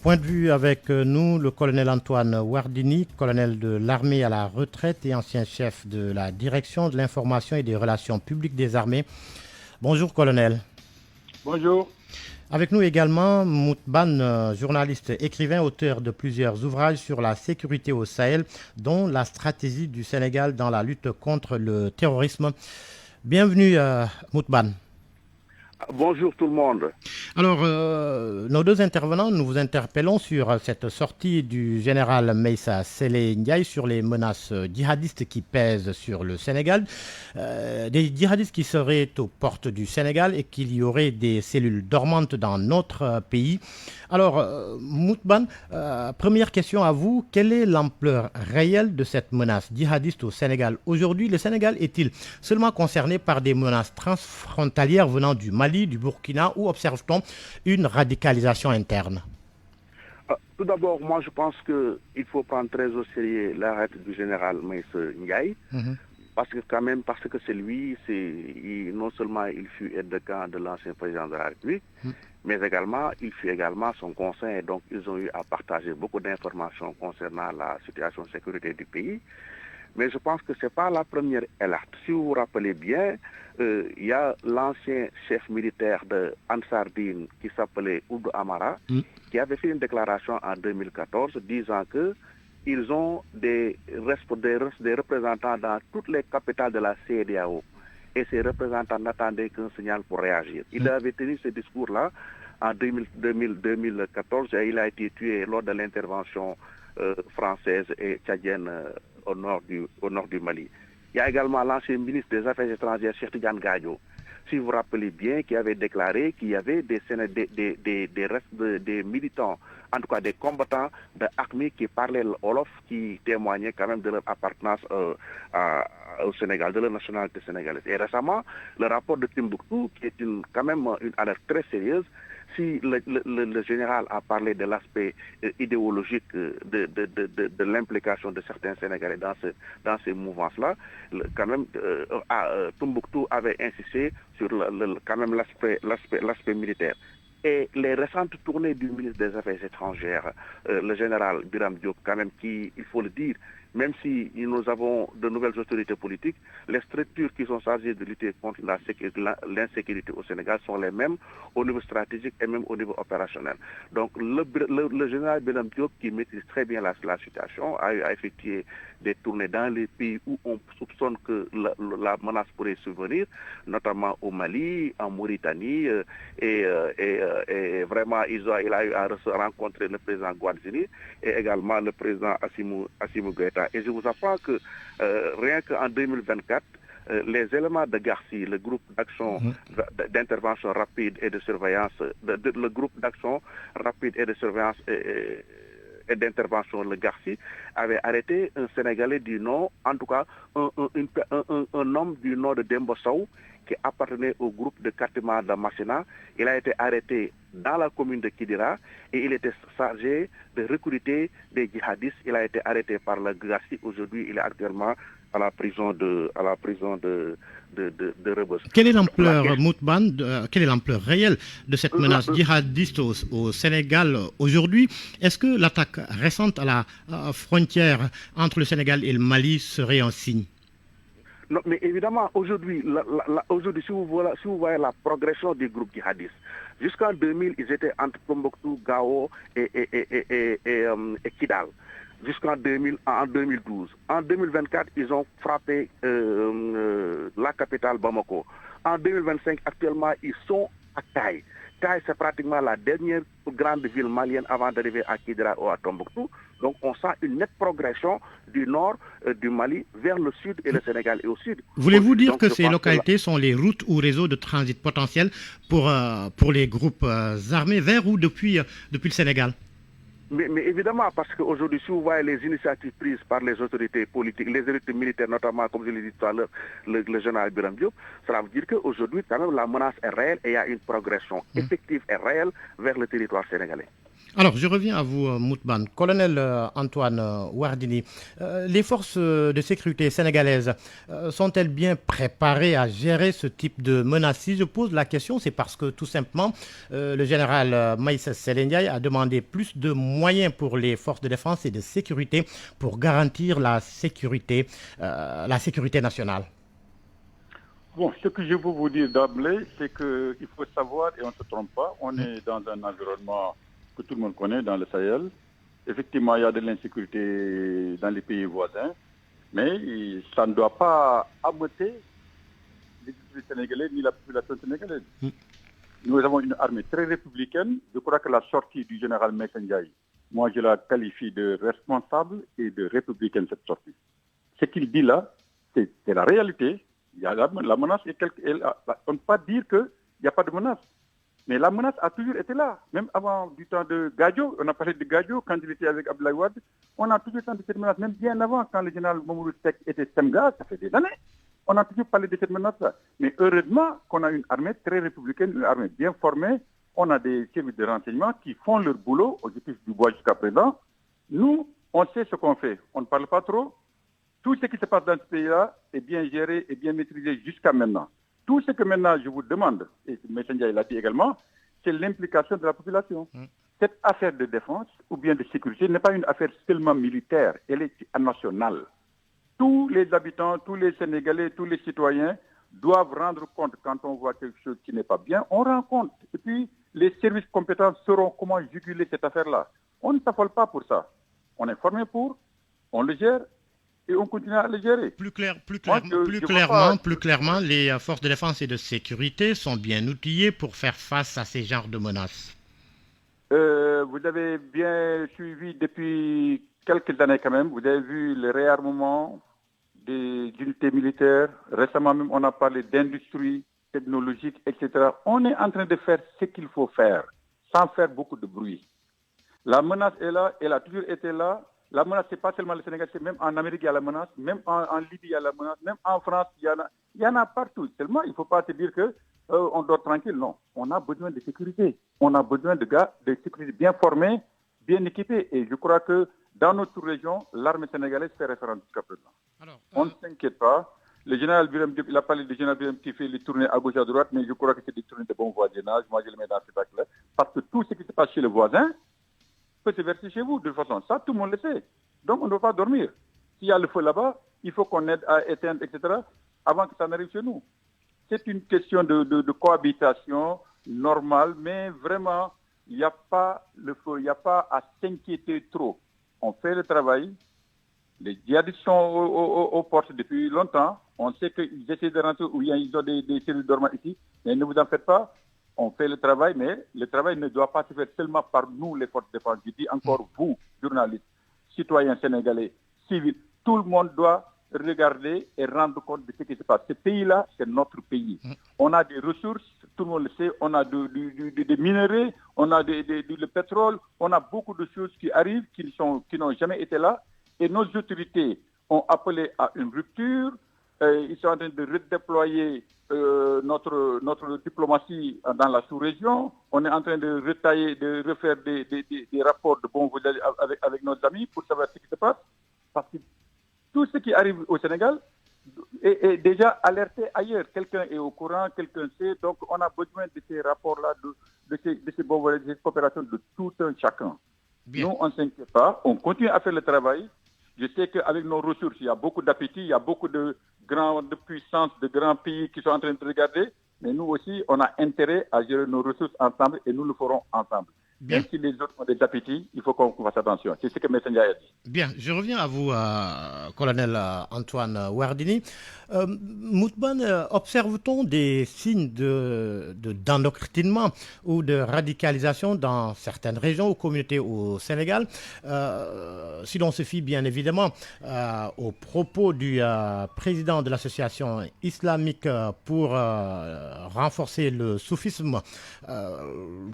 S1: Point de vue avec nous, le colonel Antoine Wardini, colonel de l'armée à la retraite et ancien chef de la direction de l'information et des relations publiques des armées. Bonjour colonel.
S21: Bonjour.
S1: Avec nous également Moutban, journaliste, écrivain, auteur de plusieurs ouvrages sur la sécurité au Sahel, dont la stratégie du Sénégal dans la lutte contre le terrorisme. Bienvenue Moutban.
S21: Bonjour tout le monde.
S1: Alors, nos deux intervenants, nous vous interpellons sur cette sortie du général Meïssa Sélé Ndiaye sur les menaces djihadistes qui pèsent sur le Sénégal. Des djihadistes qui seraient aux portes du Sénégal et qu'il y aurait des cellules dormantes dans notre pays. Alors, Moutban, première question à vous. Quelle est l'ampleur réelle de cette menace djihadiste au Sénégal? Aujourd'hui, le Sénégal est-il seulement concerné par des menaces transfrontalières venant du Mali, du Burkina, ou observe-t-on une radicalisation interne?
S21: Tout d'abord, moi je pense qu'il faut prendre très au sérieux l'arrêt du général Meïssa Ndiaye. Parce que c'est lui, non seulement il fut aide de camp de l'ancien président de la République, mais également il fut également son conseil, donc ils ont eu à partager beaucoup d'informations concernant la situation de sécurité du pays. Mais je pense que ce n'est pas la première alerte. Si vous vous rappelez bien, il y a l'ancien chef militaire de Ansar Dine qui s'appelait Ould Amara, qui avait fait une déclaration en 2014 disant que ils ont des représentants dans toutes les capitales de la CEDEAO. Et ces représentants n'attendaient qu'un signal pour réagir. Il avait tenu ce discours-là en 2014 et il a été tué lors de l'intervention française et tchadienne au nord du Mali. Il y a également l'ancien ministre des Affaires étrangères, Cheikh Tidiane Gadio, si vous vous rappelez bien, qui avait déclaré qu'il y avait des militants
S8: en tout cas des combattants de AQMI qui parlaient le Wolof, qui témoignaient quand même de leur appartenance au Sénégal, de leur nationalité sénégalaise. Et récemment, le rapport de Timbuktu, qui est quand même une alerte très sérieuse, si le général a parlé de l'aspect idéologique de l'implication de certains Sénégalais dans ces mouvances-là, quand même, Timbuktu avait insisté sur quand même l'aspect militaire. Et les récentes tournées du ministre des Affaires étrangères, le général Biram Diop, quand même, qui, il faut le dire, même si nous avons de nouvelles autorités politiques, les structures qui sont chargées de lutter contre l'insécurité au Sénégal sont les mêmes au niveau stratégique et même au niveau opérationnel. Donc le général Biram Diop, qui maîtrise très bien la situation, a effectué des tournées dans les pays où on soupçonne que la menace pourrait survenir, notamment au Mali, en Mauritanie, et vraiment il a eu à rencontrer le président Gouadzini et également le président Assimi Goïta. Et je vous apprends que rien qu'en 2024, les éléments de Garci, le groupe d'action d'intervention rapide et de surveillance, le groupe d'action rapide et de surveillance et d'intervention, le Garci, avait arrêté un Sénégalais du nom, en tout cas un homme du nom de Dembo Sow, qui appartenait au groupe de Katima de Massina. Il a été arrêté dans la commune de Kidira et il était chargé de recruter des djihadistes. Il a été arrêté par le Garci. Aujourd'hui, il est actuellement à la prison de Rebeuss.
S1: Quelle est l'ampleur, Moutban, quelle est l'ampleur réelle de cette menace djihadiste au Sénégal aujourd'hui? Est-ce que l'attaque récente à la frontière entre le Sénégal et le Mali serait un signe?
S8: Non, mais évidemment, aujourd'hui, si vous voyez la progression des groupes djihadistes, jusqu'en 2000, ils étaient entre Tombouctou, Gao et Kidal. Jusqu'en 2012. En 2024, ils ont frappé la capitale Bamako. En 2025, actuellement, ils sont à Taï. Taï, c'est pratiquement la dernière grande ville malienne avant d'arriver à Kidira ou à Tombouctou. Donc, on sent une nette progression du nord du Mali vers le sud et le Sénégal et au sud.
S1: Voulez-vous dire que ces localités sont les routes ou réseaux de transit potentiels pour les groupes armés vers ou depuis le Sénégal?
S8: Mais évidemment, parce qu'aujourd'hui, si vous voyez les initiatives prises par les autorités politiques, les autorités militaires, notamment, comme je l'ai dit tout à l'heure, le général Biram Diop, cela veut dire qu'aujourd'hui, quand même, la menace est réelle et il y a une progression effective et réelle vers le territoire sénégalais.
S1: Alors, je reviens à vous, Moutban. Colonel Antoine Wardini, les forces de sécurité sénégalaises sont-elles bien préparées à gérer ce type de menace? Si je pose la question, c'est parce que tout simplement, le général Maïssa Selengay a demandé plus de moyens pour les forces de défense et de sécurité pour garantir la sécurité nationale.
S9: Bon, ce que je veux vous dire d'emblée, c'est qu'il faut savoir, et on ne se trompe pas, on est dans un environnement que tout le monde connaît dans le Sahel. Effectivement, il y a de l'insécurité dans les pays voisins, mais ça ne doit pas ameuter les Sénégalais ni la population sénégalaise. Nous avons une armée très républicaine. Je crois que la sortie du général Maïssa Ndiaye, moi je la qualifie de responsable et de républicaine, cette sortie. Ce qu'il dit là, c'est la réalité. Il y a la menace, on ne peut pas dire qu'il n'y a pas de menace. Mais la menace a toujours été là. Même avant du temps de Gadjo, on a parlé de Gadjo quand il était avec Abdoulaye Wade. On a toujours senti cette menace, même bien avant, quand le général Mamoudou Seck était Semga, ça fait des années. On a toujours parlé de cette menace-là. Mais heureusement qu'on a une armée très républicaine, une armée bien formée. On a des services de renseignement qui font leur boulot, objectif du bois jusqu'à présent. Nous, on sait ce qu'on fait. On ne parle pas trop. Tout ce qui se passe dans ce pays-là est bien géré et bien maîtrisé jusqu'à maintenant. Tout ce que maintenant je vous demande, et M. Ndiaye l'a dit également, c'est l'implication de la population. Cette affaire de défense ou bien de sécurité n'est pas une affaire seulement militaire, elle est nationale. Tous les habitants, tous les Sénégalais, tous les citoyens doivent rendre compte quand on voit quelque chose qui n'est pas bien, on rend compte. Et puis, les services compétents sauront comment juguler cette affaire-là. On ne s'affole pas pour ça. On est formé pour, on le gère, et on continue à le gérer.
S1: Plus clairement, les forces de défense et de sécurité sont bien outillées pour faire face à ces genres de menaces.
S9: Vous avez bien suivi depuis quelques années quand même, vous avez vu le réarmement des unités militaires. Récemment même, on a parlé d'industrie technologique, etc. On est en train de faire ce qu'il faut faire, sans faire beaucoup de bruit. La menace est là, elle a toujours été là. La menace, ce n'est pas seulement le Sénégal, c'est même en Amérique, il y a la menace, même en Libye, il y a la menace, même en France, il y en a partout. Seulement, il ne faut pas te dire que on dort tranquille. Non, on a besoin de sécurité. On a besoin de gars de sécurité bien formés, bien équipés. Et je crois que dans notre région, l'armée sénégalaise fait référence jusqu'à présent. On ne s'inquiète pas. Le général Birame Diop, il a parlé du général Birame qui fait les tournées à gauche à droite, mais je crois que c'est des tournées de bon voisinage. Moi, je le mets dans cet acte-là. Parce que tout ce qui se passe chez le voisin peut se verser chez vous, de toute façon. Ça, tout le monde le sait. Donc, on ne doit pas dormir. S'il y a le feu là-bas, il faut qu'on aide à éteindre, etc., avant que ça n'arrive chez nous. C'est une question de cohabitation normale, mais vraiment, il n'y a pas le feu, il n'y a pas à s'inquiéter trop. On fait le travail. Les djihadistes sont aux portes depuis longtemps. On sait qu'ils essaient de rentrer où ils ont des cellules dormantes ici, mais ne vous en faites pas. On fait le travail, mais le travail ne doit pas se faire seulement par nous, les forces de défense. Je dis encore vous, journalistes, citoyens sénégalais, civils, tout le monde doit regarder et rendre compte de ce qui se passe. Ce pays-là, c'est notre pays. On a des ressources, tout le monde le sait, on a des minerais, on a le pétrole, on a beaucoup de choses qui arrivent, qui n'ont jamais été là. Et nos autorités ont appelé à une rupture. Ils sont en train de redéployer notre diplomatie dans la sous-région. On est en train de retailler, de refaire des rapports de bon voisinage avec nos amis pour savoir ce qui se passe. Parce que tout ce qui arrive au Sénégal est déjà alerté ailleurs. Quelqu'un est au courant, quelqu'un sait. Donc, on a besoin de ces rapports-là, de ces bons voyages, de ces coopérations de tout un chacun. Bien. Nous, on ne s'inquiète pas. On continue à faire le travail. Je sais qu'avec nos ressources, il y a beaucoup d'appétit, il y a beaucoup de puissances, de grands pays qui sont en train de regarder. Mais nous aussi, on a intérêt à gérer nos ressources ensemble et nous le ferons ensemble. Bien. Même si les autres ont des appétits, il faut qu'on fasse attention. C'est ce que Messenger a dit.
S1: Bien, je reviens à vous, colonel Antoine Wardini. Moutban, observe-t-on des signes d'endoctrinement ou de radicalisation dans certaines régions ou communautés au Sénégal? Si l'on se fie bien évidemment aux propos du président de l'association islamique pour renforcer le soufisme,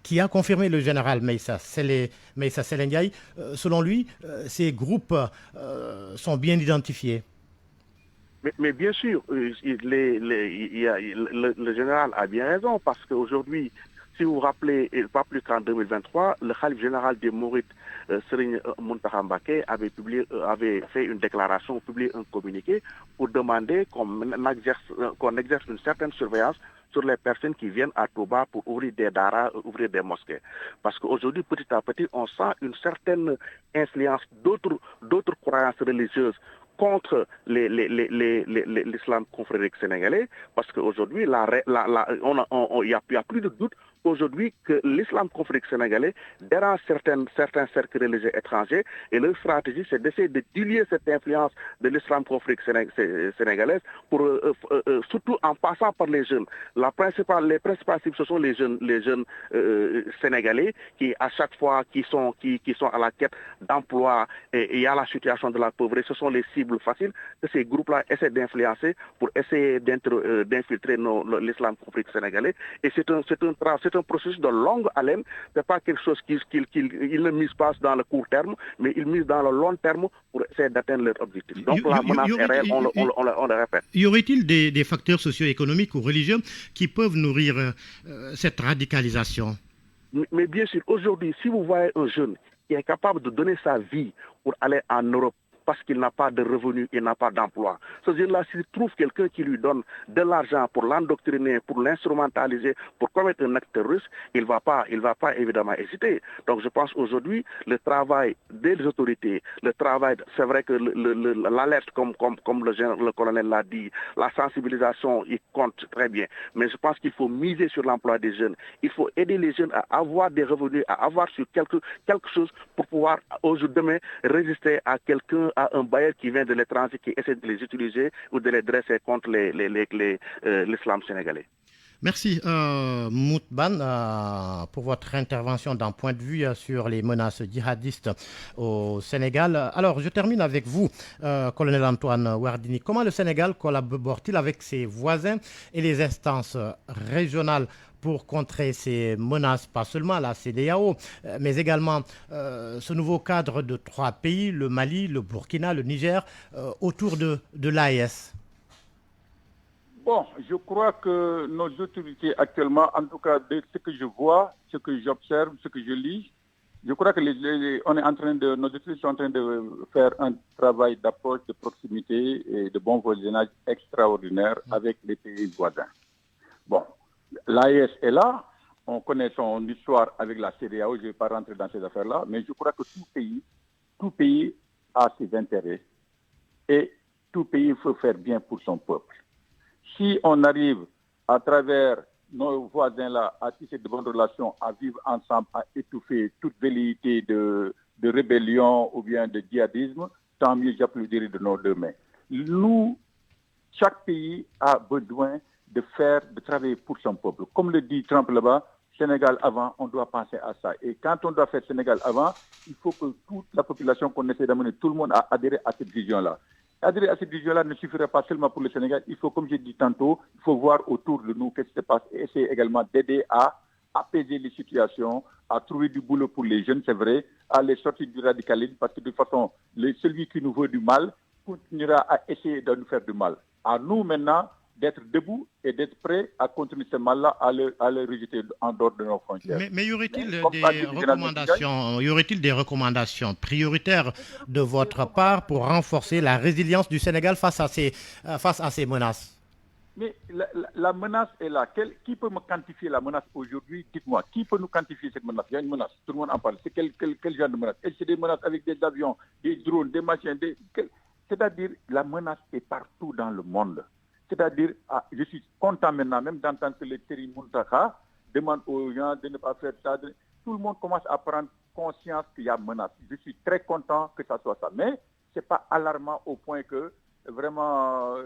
S1: qui a confirmé le général Meïssa Selengay, selon lui, ces groupes sont bien identifiés.
S8: Mais bien sûr, le général a bien raison, parce qu'aujourd'hui, si vous vous rappelez, pas plus qu'en 2023, le khalife général des Mourides, Serigne Mountakha Mbacké, avait fait une déclaration, publié un communiqué pour demander qu'on exerce une certaine surveillance sur les personnes qui viennent à Touba pour ouvrir des daras, ouvrir des mosquées. Parce qu'aujourd'hui, petit à petit, on sent une certaine influence d'autres croyances religieuses contre l'islam confrérique sénégalais, parce qu'aujourd'hui, il n'y a plus de doute aujourd'hui que l'islam confrérique sénégalais dérange certains cercles religieux étrangers, et leur stratégie, c'est d'essayer de diluer cette influence de l'islam confrérique sénégalaise, surtout en passant par les jeunes. Les principales cibles, ce sont les jeunes sénégalais qui, à chaque fois, qui sont à la quête d'emploi, et il y a la situation de la pauvreté. Ce sont les cibles faciles que ces groupes-là essaient d'influencer pour essayer d'infiltrer l'islam confrérique sénégalais. Et c'est un processus de longue haleine. Ce n'est pas quelque chose qu'ils ne misent pas dans le court terme, mais ils misent dans le long terme pour essayer d'atteindre leur objectif. Donc la menace est réelle, on le répète.
S1: Y aurait-il des facteurs socio-économiques ou religieux qui peuvent nourrir cette radicalisation?
S8: Mais bien sûr, aujourd'hui, si vous voyez un jeune qui est capable de donner sa vie pour aller en Europe, parce qu'il n'a pas de revenus, il n'a pas d'emploi. Ce jeune-là, s'il trouve quelqu'un qui lui donne de l'argent pour l'endoctriner, pour l'instrumentaliser, pour commettre un acte terroriste, il ne va pas évidemment hésiter. Donc je pense aujourd'hui, le travail des autorités, c'est vrai que l'alerte, comme le colonel l'a dit, la sensibilisation, il compte très bien. Mais je pense qu'il faut miser sur l'emploi des jeunes. Il faut aider les jeunes à avoir des revenus, à avoir sur quelque chose pour pouvoir, demain, résister à un bailleur qui vient de l'étranger, qui essaie de les utiliser ou de les dresser contre l'islam sénégalais.
S1: Merci Moutban pour votre intervention d'un point de vue sur les menaces djihadistes au Sénégal. Alors je termine avec vous, colonel Antoine Wardini. Comment le Sénégal collabore-t-il avec ses voisins et les instances régionales pour contrer ces menaces, pas seulement la CEDEAO, mais également ce nouveau cadre de 3 pays, le Mali, le Burkina, le Niger, autour de l'AES?
S9: Bon, je crois que nos autorités actuellement, en tout cas de ce que je vois, ce que j'observe, ce que je lis, je crois que nos autorités sont en train de faire un travail d'approche, de proximité et de bon voisinage extraordinaire avec les pays voisins. Bon, l'AES est là, on connaît son histoire avec la CEDEAO, je ne vais pas rentrer dans ces affaires-là, mais je crois que tout pays a ses intérêts et tout pays veut faire bien pour son peuple. Si on arrive à travers nos voisins-là à tisser de bonnes relations, à vivre ensemble, à étouffer toute velléité de rébellion ou bien de djihadisme, tant mieux, j'applaudirai de nos 2 mains. Nous, chaque pays a besoin de travailler pour son peuple. Comme le dit Trump là-bas, Sénégal avant, on doit penser à ça. Et quand on doit faire Sénégal avant, il faut que toute la population qu'on essaie d'amener, tout le monde a adhéré à cette vision-là. Adhérer à cette vision-là ne suffirait pas seulement pour le Sénégal. Il faut, comme j'ai dit tantôt, il faut voir autour de nous qu'est-ce qui se passe et essayer également d'aider à apaiser les situations, à trouver du boulot pour les jeunes, c'est vrai, à les sortir du radicalisme, parce que de toute façon, celui qui nous veut du mal continuera à essayer de nous faire du mal. À nous maintenant d'être debout et d'être prêts à continuer ce mal-là, à le rejeter en dehors de nos frontières.
S1: Mais y aurait-il des recommandations prioritaires de votre part pour renforcer la résilience du Sénégal face à ces menaces?
S9: Mais la menace est là. Qui peut me quantifier la menace aujourd'hui? Dites-moi, qui peut nous quantifier cette menace? Il y a une menace, tout le monde en parle. C'est quel genre de menace? C'est des menaces avec des avions, des drones, des machines. C'est-à-dire, la menace est partout dans le monde. C'est-à-dire, je suis content maintenant même d'entendre que le Thierry Mountakha demande aux gens de ne pas faire ça. Tout le monde commence à prendre conscience qu'il y a menace. Je suis très content que ça soit ça. Mais ce n'est pas alarmant au point que vraiment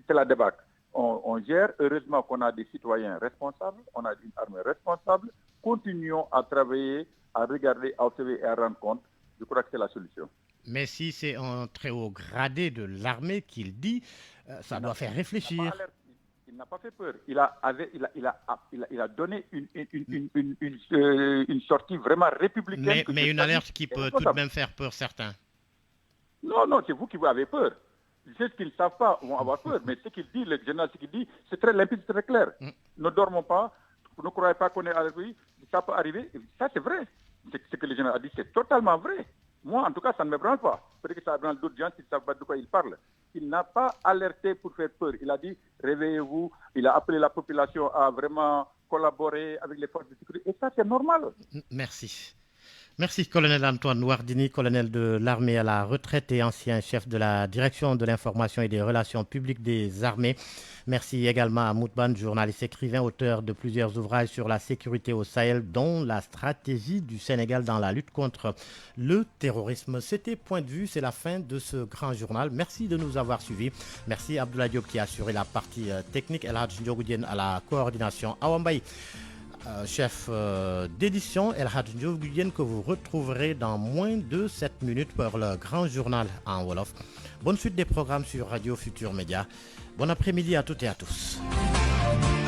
S9: c'est la débâcle. On gère. Heureusement qu'on a des citoyens responsables, on a une armée responsable. Continuons à travailler, à regarder, à observer et à rendre compte. Je crois que c'est la solution.
S1: Mais si c'est un très haut gradé de l'armée qu'il dit, ça doit faire réfléchir.
S9: Il n'a pas fait peur. Il a donné une sortie vraiment républicaine.
S1: Mais une alerte qui peut tout de même faire peur certains.
S9: Non, c'est vous qui avez peur. C'est ce qu'ils ne savent pas vont avoir peur. Mais ce qu'il dit, le général, ce qu'il dit, c'est très limpide, c'est très clair. Ne dormons pas, ne croyez pas qu'on est avec lui. Ça peut arriver. Ça, c'est vrai. Ce que le général a dit, c'est totalement vrai. Moi, en tout cas, ça ne me branle pas. Peut-être que ça branle d'autres gens qui ne savent pas de quoi il parle. Il n'a pas alerté pour faire peur. Il a dit, réveillez-vous. Il a appelé la population à vraiment collaborer avec les forces de sécurité. Et ça, c'est normal.
S1: Merci. Merci, colonel Antoine Wardini, colonel de l'armée à la retraite et ancien chef de la direction de l'information et des relations publiques des armées. Merci également à Moutban, journaliste écrivain, auteur de plusieurs ouvrages sur la sécurité au Sahel, dont la stratégie du Sénégal dans la lutte contre le terrorisme. C'était Point de vue, c'est la fin de ce grand journal. Merci de nous avoir suivis. Merci Abdoulaye Diop qui a assuré la partie technique, El Hadj Ndiogoudien à la coordination, Awambaye, chef d'édition, El Hadj Ndiogoudien, que vous retrouverez dans moins de 7 minutes pour le grand journal en Wolof. Bonne suite des programmes sur Radio Futur Média. Bon après-midi à toutes et à tous.